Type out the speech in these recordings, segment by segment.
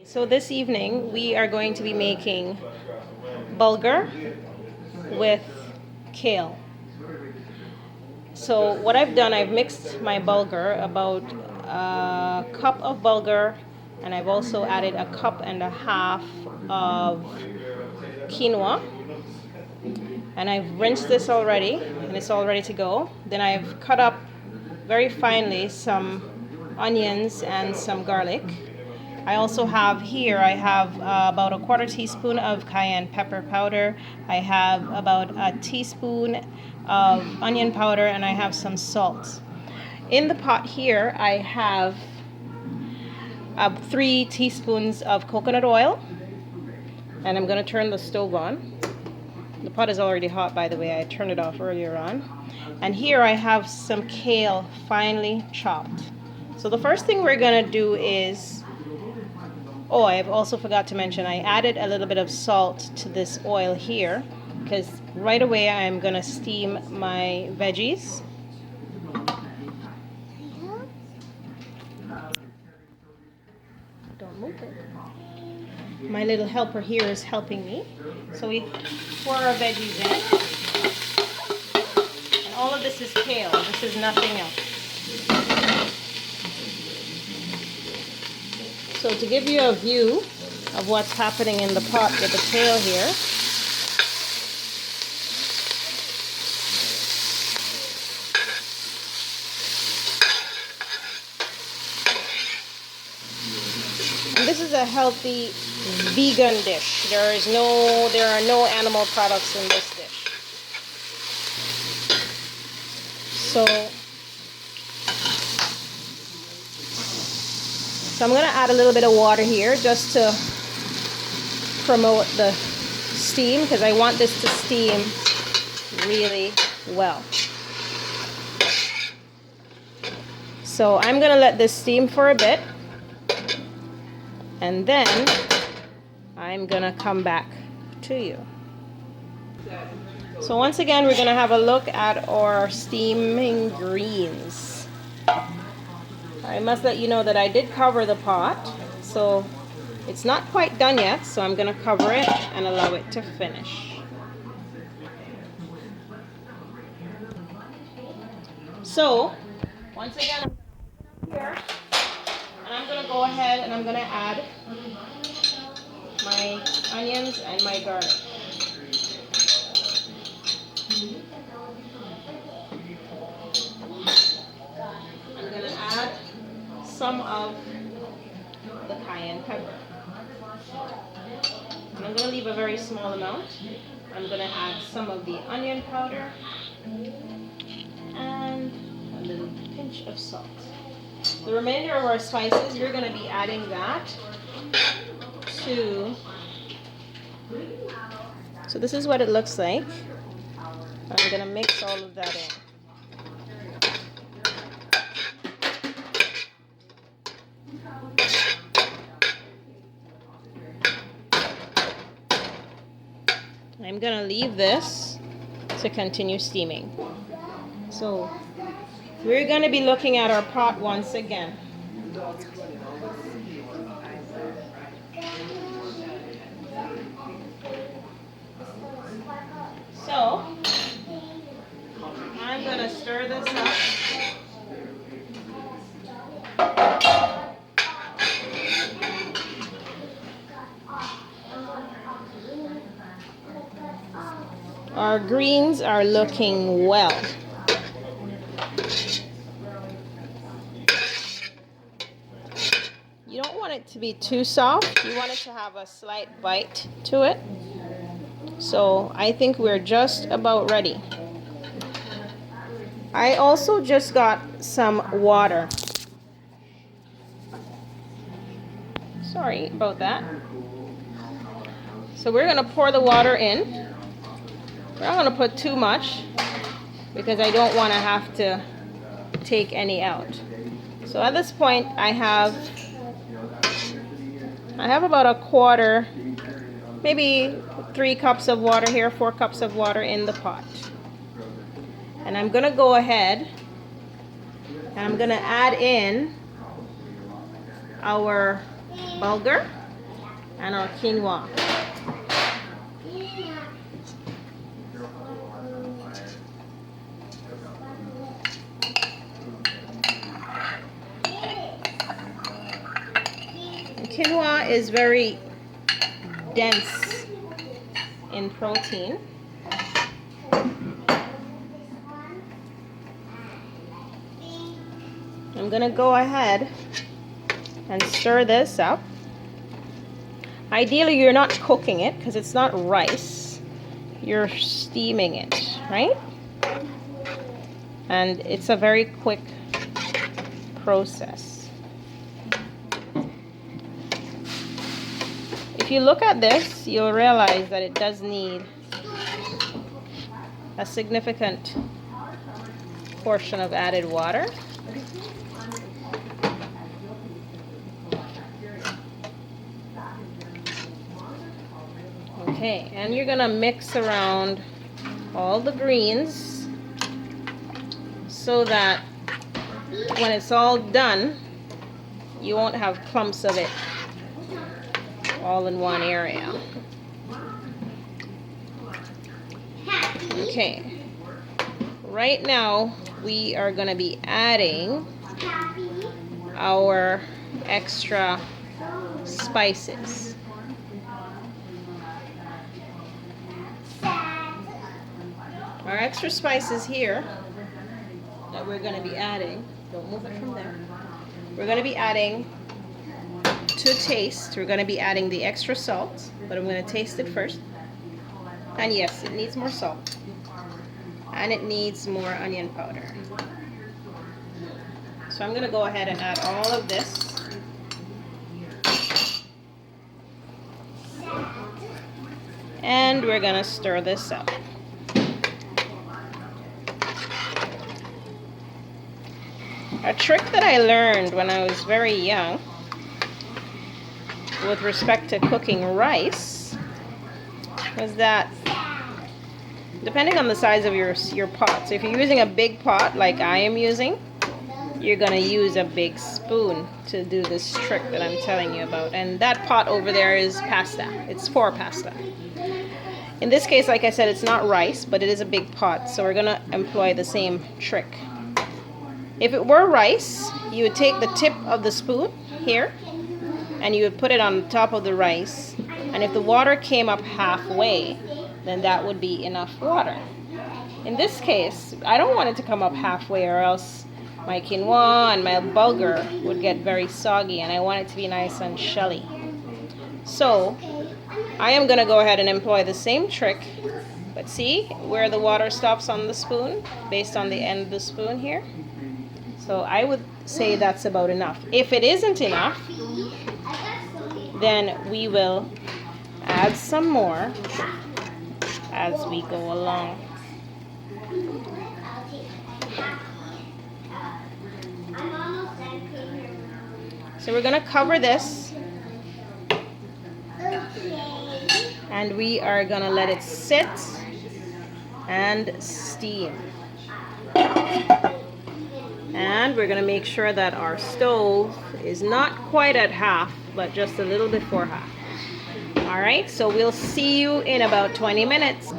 So this evening we are going to be making bulgur with kale. So what I've done, I've mixed my bulgur, about a cup of bulgur, and I've also added a cup and a half of quinoa. And I've rinsed this already, and it's all ready to go. Then I've cut up very finely some onions and some garlic. I also have here, I have about a quarter teaspoon of cayenne pepper powder. I have about a teaspoon of onion powder, and I have some salt. In the pot here, I have 3 teaspoons of coconut oil, and I'm going to turn the stove on. The pot is already hot, by the way. I turned it off earlier on. And here I have some kale finely chopped. So the first thing we're going to do is, I also forgot to mention, I added a little bit of salt to this oil here, because right away I'm going to steam my veggies. Don't move it. My little helper here is helping me. So we pour our veggies in. And all of this is kale. This is nothing else. So to give you a view of what's happening in the pot with the kale here, and this is a healthy vegan dish. There are no animal products in this dish. So I'm going to add a little bit of water here just to promote the steam, because I want this to steam really well. So I'm going to let this steam for a bit, and then I'm going to come back to you. So once again, we're going to have a look at our steaming greens. I must let you know that I did cover the pot, so it's not quite done yet, so I'm going to cover it and allow it to finish. So, once again, I'm here, and I'm going to go ahead and I'm going to add my onions and my garlic. I'm going to add some of the cayenne pepper. And I'm going to leave a very small amount. I'm going to add some of the onion powder and a little pinch of salt. The remainder of our spices, we're going to be adding that to... So this is what it looks like. I'm going to mix all of that in. I'm going to leave this to continue steaming. So we're going to be looking at our pot once again. So I'm going to stir this up. Our greens are looking well. You don't want it to be too soft. You want it to have a slight bite to it. So I think we're just about ready. I also just got some water. Sorry about that. So we're going to pour the water in. We're not going to put too much because I don't want to have to take any out. So at this point I have about a quarter, maybe 3 cups of water here, 4 cups of water in the pot. And I'm going to go ahead and I'm going to add in our bulgur and our quinoa. Quinoa is very dense in protein. I'm gonna go ahead and stir this up. Ideally, you're not cooking it because it's not rice. You're steaming it, right? And it's a very quick process. If you look at this, you'll realize that it does need a significant portion of added water. Okay, and you're gonna mix around all the greens so that when it's all done, you won't have clumps of it all in one area. Okay, right now we are going to be adding our extra spices. Our extra spices here that we're going to be adding, don't move it from there, we're going to be adding to taste. We're going to be adding the extra salt, but I'm going to taste it first. And yes, it needs more salt. And it needs more onion powder. So I'm going to go ahead and add all of this. And we're going to stir this up. A trick that I learned when I was very young with respect to cooking rice was that depending on the size of your pot, so if you're using a big pot like I am using, you're going to use a big spoon to do this trick that I'm telling you about. And that pot over there is pasta. It's for pasta. In this case, like I said, it's not rice, but it is a big pot, so we're going to employ the same trick. If it were rice, you would take the tip of the spoon here and you would put it on top of the rice, and if the water came up halfway, then that would be enough water. In this case, I don't want it to come up halfway, or else my quinoa and my bulgur would get very soggy, and I want it to be nice and shelly. So I am going to go ahead and employ the same trick, but see where the water stops on the spoon based on the end of the spoon here? So I would say that's about enough. If it isn't enough, then we will add some more as we go along. So we're going to cover this and we are going to let it sit and steam. And we're going to make sure that our stove is not quite at half, but just a little before half. All right, so we'll see you in about 20 minutes.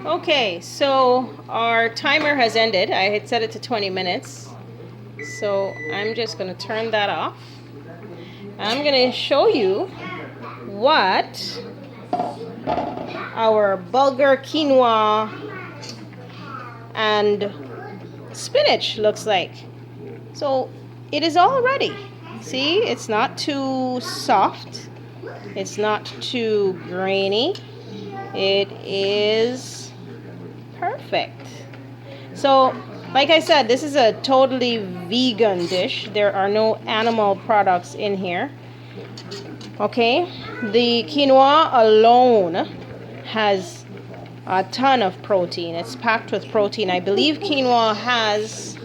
Okay, so our timer has ended. I had set it to 20 minutes. So I'm just going to turn that off. I'm going to show you what our bulgur, quinoa, and spinach looks like. So it is all ready. See, it's not too soft. It's not too grainy. It is perfect. So, like I said, this is a totally vegan dish. There are no animal products in here. Okay, the quinoa alone has a ton of protein. It's packed with protein. I believe quinoa has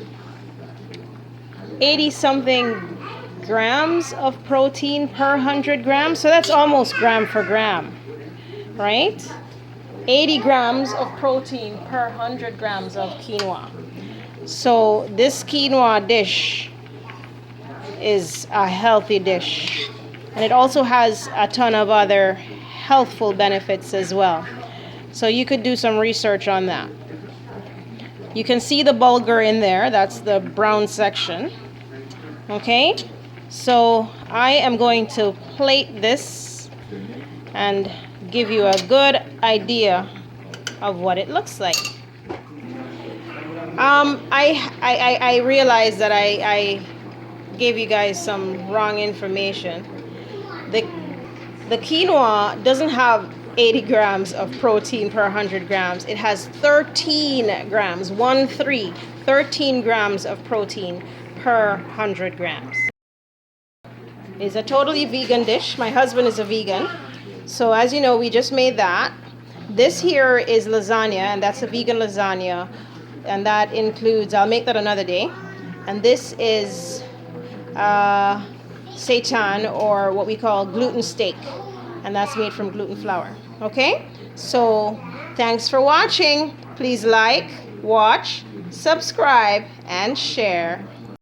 80 something grams of protein per 100 grams. So that's almost gram for gram, right? 80 grams of protein per 100 grams of quinoa. So this quinoa dish is a healthy dish. And it also has a ton of other healthful benefits as well. So you could do some research on that. You can see the bulgur in there. That's the brown section. Okay, so I am going to plate this and give you a good idea of what it looks like. I realized that I gave you guys some wrong information. The quinoa doesn't have 80 grams of protein per 100 grams. It has 13 grams, 13 grams of protein per 100 grams. It's a totally vegan dish. My husband is a vegan. So as you know, we just made that. This here is lasagna, and that's a vegan lasagna. And that includes, I'll make that another day. And this is seitan, or what we call gluten steak. And that's made from gluten flour. Okay? So thanks for watching. Please like, watch, subscribe, and share.